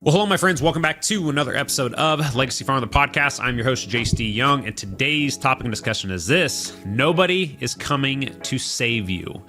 Well, hello, my friends. Welcome back to another episode of Legacy Farm, the podcast. I'm your host, JC Young, and today's topic and discussion is this: nobody is coming to save you.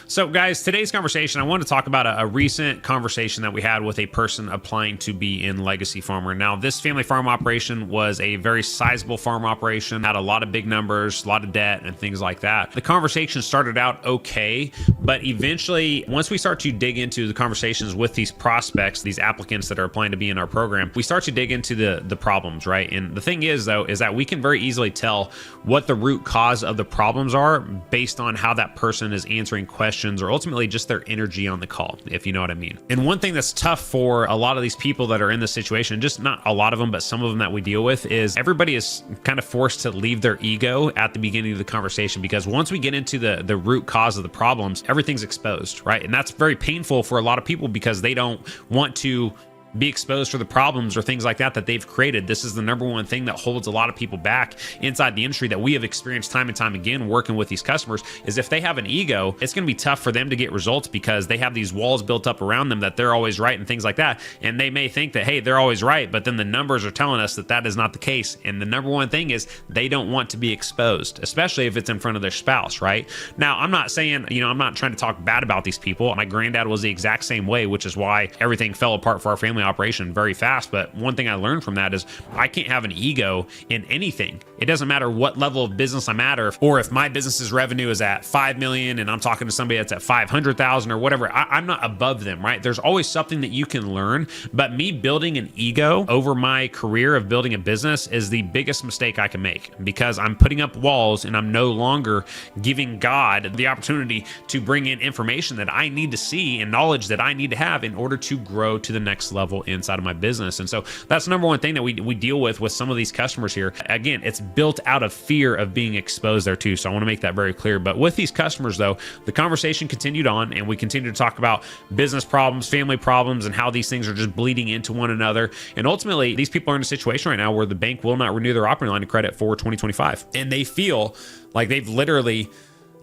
So guys, today's conversation, I want to talk about a recent conversation that we had with a person applying to be in Legacy Farmer. Now, this family farm operation was a very sizable farm operation, had a lot of big numbers, a lot of debt and things like that. The conversation started out okay, but eventually, once we start to dig into the conversations with these prospects, these applicants that are applying to be in our program, we start to dig into the problems, right? And the thing is, though, is that we can very easily tell what the root cause of the problems are based on how that person is answering questions or ultimately just their energy on the call, if you know what I mean. And one thing that's tough for a lot of these people that are in this situation, just not a lot of them, but some of them that we deal with, is everybody is kind of forced to leave their ego at the beginning of the conversation, because once we get into the root cause of the problems, everything's exposed, right? And that's very painful for a lot of people because they don't want to be exposed for the problems or things like that they've created. This is the number one thing that holds a lot of people back inside the industry that we have experienced time and time again working with these customers, is if they have an ego, it's going to be tough for them to get results because they have these walls built up around them that they're always right and things like that. And they may think that, hey, they're always right, but then the numbers are telling us that that is not the case. And the number one thing is they don't want to be exposed, especially if it's in front of their spouse, right? Now, I'm not saying, I'm not trying to talk bad about these people. My granddad was the exact same way, which is why everything fell apart for our family operation very fast. But one thing I learned from that is I can't have an ego in anything. It doesn't matter what level of business I'm at, or if my business's revenue is at 5 million and I'm talking to somebody that's at 500,000 or whatever, I'm not above them, right? There's always something that you can learn. But me building an ego over my career of building a business is the biggest mistake I can make, because I'm putting up walls and I'm no longer giving God the opportunity to bring in information that I need to see and knowledge that I need to have in order to grow to the next level inside of my business. And so that's the number one thing that we deal with some of these customers here. Again, it's built out of fear of being exposed there too. So I want to make that very clear. But with these customers though, the conversation continued on and we continued to talk about business problems, family problems, and how these things are just bleeding into one another. And ultimately, these people are in a situation right now where the bank will not renew their operating line of credit for 2025. And they feel like they've literally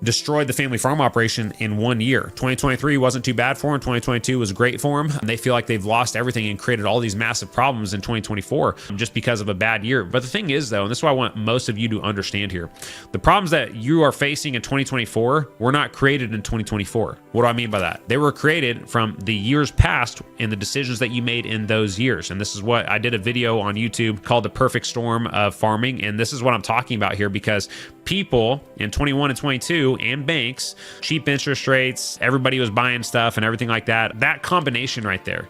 destroyed the family farm operation in 1 year. 2023 wasn't too bad for them. 2022 was great for them. And they feel like they've lost everything and created all these massive problems in 2024 just because of a bad year. But the thing is though, and this is what I want most of you to understand here, the problems that you are facing in 2024 were not created in 2024. What do I mean by that? They were created from the years past and the decisions that you made in those years. And this is what I did a video on YouTube called The Perfect Storm of Farming. And this is what I'm talking about here, because people in 21 and 22 and banks, cheap interest rates, everybody was buying stuff and everything like that. That combination right there,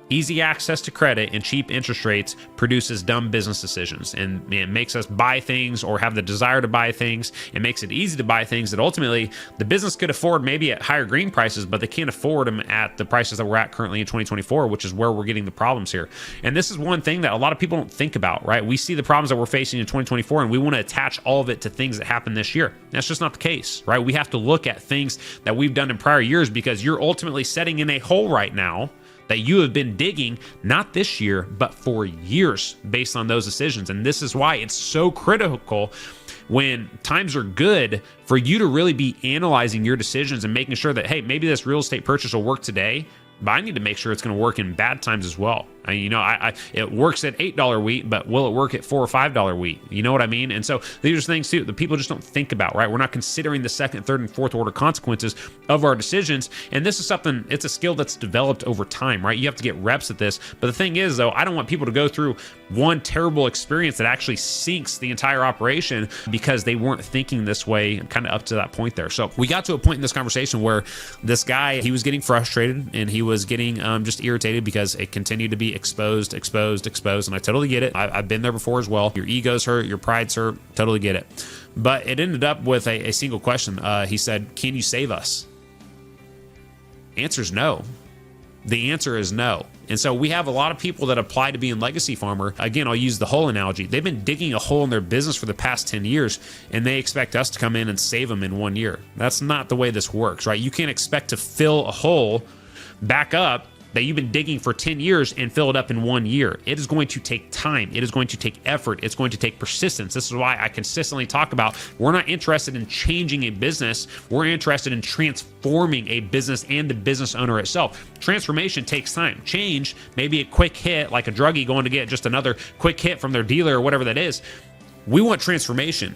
easy access to credit and cheap interest rates, produces dumb business decisions, and it makes us buy things or have the desire to buy things. It makes it easy to buy things that ultimately the business could afford maybe at higher green prices, but they can't afford them at the prices that we're at currently in 2024, which is where we're getting the problems here. And this is one thing that a lot of people don't think about, right? We see the problems that we're facing in 2024 and we want to attach all of it to things that happened this year. That's just not the case, right? We have to look at things that we've done in prior years, because you're ultimately setting in a hole right now that you have been digging, not this year, but for years based on those decisions. And this is why it's so critical when times are good for you to really be analyzing your decisions and making sure that, hey, maybe this real estate purchase will work today, but I need to make sure it's going to work in bad times as well. It works at $8 wheat, but will it work at $4 or $5 wheat? You know what I mean? And so these are things too that people just don't think about, right? We're not considering the second, third, and fourth order consequences of our decisions. And this is something, it's a skill that's developed over time, right? You have to get reps at this. But the thing is though, I don't want people to go through one terrible experience that actually sinks the entire operation because they weren't thinking this way kind of up to that point there. So we got to a point in this conversation where this guy, he was getting frustrated and he was getting just irritated because it continued to be exposed. And I totally get it. I've been there before as well. Your ego's hurt, your pride's hurt, totally get it. But it ended up with a single question. He said, can you save us? Answer's no. The answer is no. And so we have a lot of people that apply to be in Legacy Farmer. Again, I'll use the hole analogy. They've been digging a hole in their business for the past 10 years, and they expect us to come in and save them in 1 year. That's not the way this works, right? You can't expect to fill a hole back up that you've been digging for 10 years and fill it up in 1 year. It is going to take time. It is going to take effort. It's going to take persistence. This is why I consistently talk about we're not interested in changing a business. We're interested in transforming a business and the business owner itself. Transformation takes time. Change may be a quick hit, like a druggie going to get just another quick hit from their dealer or whatever that is. We want transformation.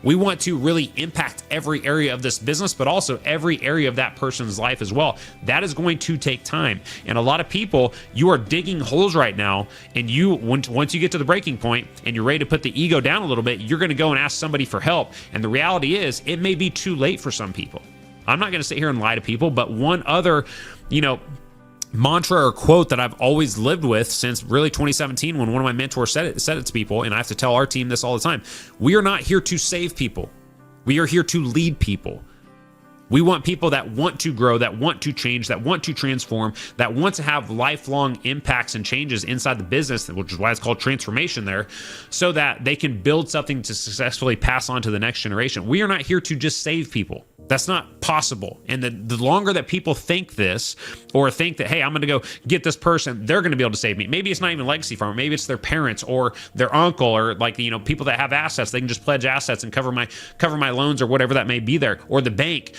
We want to really impact every area of this business, but also every area of that person's life as well. That is going to take time. And a lot of people, you are digging holes right now, and once you get to the breaking point and you're ready to put the ego down a little bit, you're going to go and ask somebody for help. And the reality is, it may be too late for some people. I'm not going to sit here and lie to people, but one other, mantra or quote that I've always lived with since really 2017, when one of my mentors said it to people, and I have to tell our team this all the time: we are not here to save people. We are here to lead people. We want people that want to grow, that want to change, that want to transform, that want to have lifelong impacts and changes inside the business, which is why it's called transformation there, so that they can build something to successfully pass on to the next generation. We are not here to just save people. That's not possible. And the longer that people think this, or think that, hey, I'm going to go get this person, they're going to be able to save me. Maybe it's not even legacy farmer. Maybe it's their parents or their uncle, or people that have assets. They can just pledge assets and cover my loans or whatever that may be there, or the bank.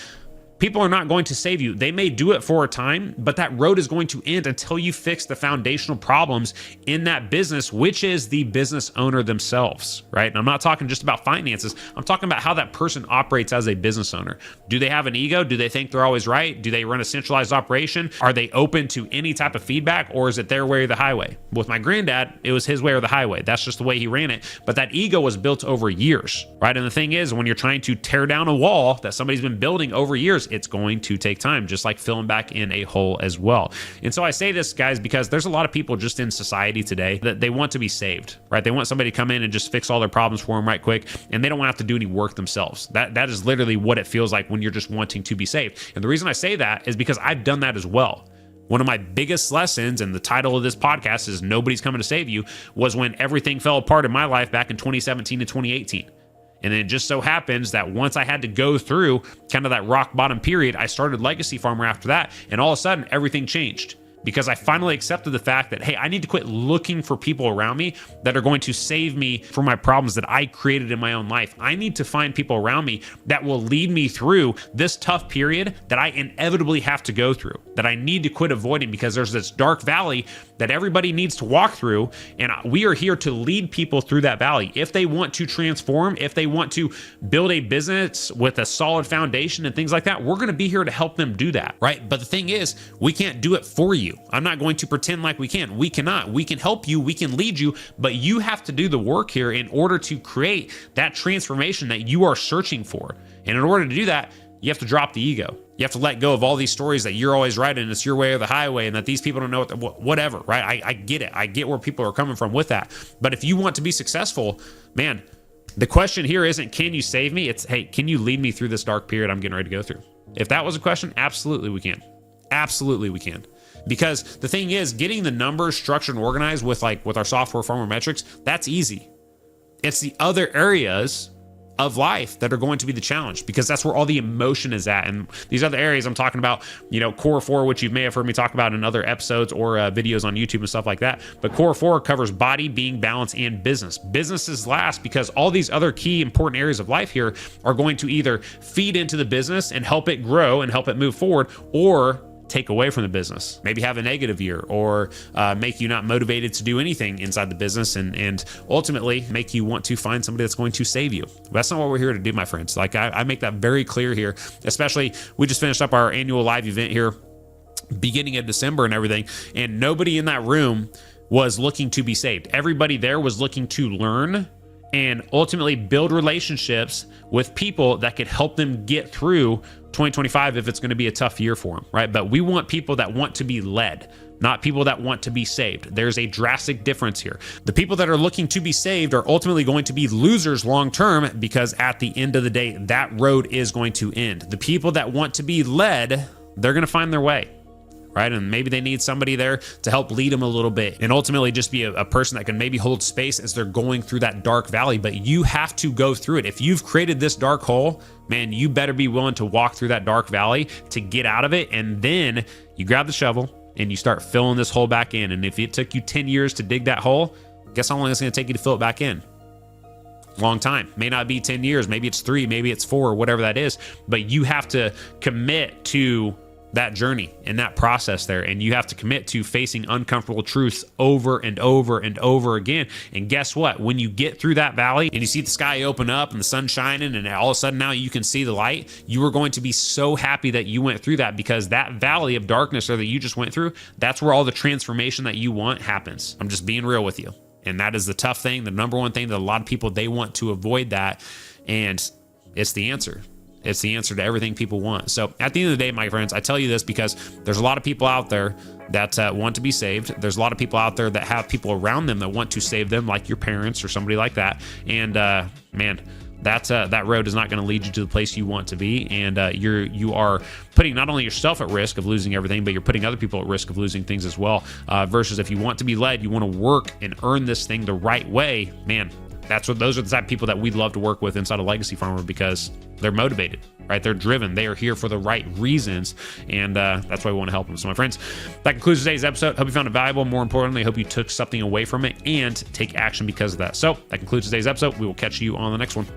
People are not going to save you. They may do it for a time, but that road is going to end until you fix the foundational problems in that business, which is the business owner themselves, right? And I'm not talking just about finances. I'm talking about how that person operates as a business owner. Do they have an ego? Do they think they're always right? Do they run a centralized operation? Are they open to any type of feedback, or is it their way or the highway? With my granddad, it was his way or the highway. That's just the way he ran it. But that ego was built over years, right? And the thing is, when you're trying to tear down a wall that somebody's been building over years, it's going to take time, just like filling back in a hole as well. And so I say this, guys, because there's a lot of people just in society today that they want to be saved, right? They want somebody to come in and just fix all their problems for them right quick, and they don't want to have to do any work themselves. That is literally what it feels like when you're just wanting to be saved. And the reason I say that is because I've done that as well. One of my biggest lessons, and the title of this podcast is Nobody's Coming to Save You, was when everything fell apart in my life back in 2017 to 2018. And then it just so happens that once I had to go through kind of that rock bottom period, I started Legacy Farmer after that. And all of a sudden, everything changed, because I finally accepted the fact that, hey, I need to quit looking for people around me that are going to save me from my problems that I created in my own life. I need to find people around me that will lead me through this tough period that I inevitably have to go through, that I need to quit avoiding, because there's this dark valley that everybody needs to walk through. And we are here to lead people through that valley. If they want to transform, if they want to build a business with a solid foundation and things like that, we're going to be here to help them do that, right? But the thing is, we can't do it for you. I'm not going to pretend like we can. We cannot. We can help you. We can lead you, but you have to do the work here in order to create that transformation that you are searching for. And in order to do that, you have to drop the ego. You have to let go of all these stories that you're always right and it's your way or the highway, and that these people don't know whatever, right? I get it. I get where people are coming from with that. But if you want to be successful, man, the question here isn't, can you save me? It's, hey, can you lead me through this dark period I'm getting ready to go through? If that was a question, absolutely we can. Absolutely we can. Because the thing is, getting the numbers structured and organized with our software farmer metrics, that's easy. It's the other areas of life that are going to be the challenge, because that's where all the emotion is at. And these other areas I'm talking about, core 4, which you may have heard me talk about in other episodes or videos on YouTube and stuff like that. But core 4 covers body, being, balance, and business. Business is last, because all these other key important areas of life here are going to either feed into the business and help it grow and help it move forward, or take away from the business, maybe have a negative year, or make you not motivated to do anything inside the business, and ultimately make you want to find somebody that's going to save you. That's not what we're here to do, my friends. Like I make that very clear here, especially we just finished up our annual live event here beginning of December and everything, and nobody in that room was looking to be saved. Everybody there was looking to learn and ultimately build relationships with people that could help them get through 2025 if it's going to be a tough year for them, right? But we want people that want to be led, not people that want to be saved. There's a drastic difference here. The people that are looking to be saved are ultimately going to be losers long term, because at the end of the day, that road is going to end. The people that want to be led, they're going to find their way, right? And maybe they need somebody there to help lead them a little bit, and ultimately just be a person that can maybe hold space as they're going through that dark valley. But you have to go through it. If you've created this dark hole, man, you better be willing to walk through that dark valley to get out of it. And then you grab the shovel, and you start filling this hole back in. And if it took you 10 years to dig that hole, guess how long it's going to take you to fill it back in? Long time. May not be 10 years. Maybe it's 3, maybe it's 4, whatever that is. But you have to commit to that journey and that process there. And you have to commit to facing uncomfortable truths over and over and over again. And guess what? When you get through that valley and you see the sky open up and the sun shining and all of a sudden now you can see the light, you are going to be so happy that you went through that, because that valley of darkness or that you just went through, that's where all the transformation that you want happens. I'm just being real with you. And that is the tough thing, the number one thing that a lot of people, they want to avoid that. And it's the answer. It's the answer to everything people want. So at the end of the day, my friends, I tell you this because there's a lot of people out there that want to be saved. There's a lot of people out there that have people around them that want to save them, like your parents or somebody like that. And man, that road is not going to lead you to the place you want to be. And you are putting not only yourself at risk of losing everything, but you're putting other people at risk of losing things as well. Versus if you want to be led, you want to work and earn this thing the right way, man. Those are the type of people that we'd love to work with inside of Legacy Farmer, because they're motivated, right? They're driven. They are here for the right reasons, and that's why we want to help them. So, my friends, that concludes today's episode. Hope you found it valuable. More importantly, I hope you took something away from it and take action because of that. So, that concludes today's episode. We will catch you on the next one.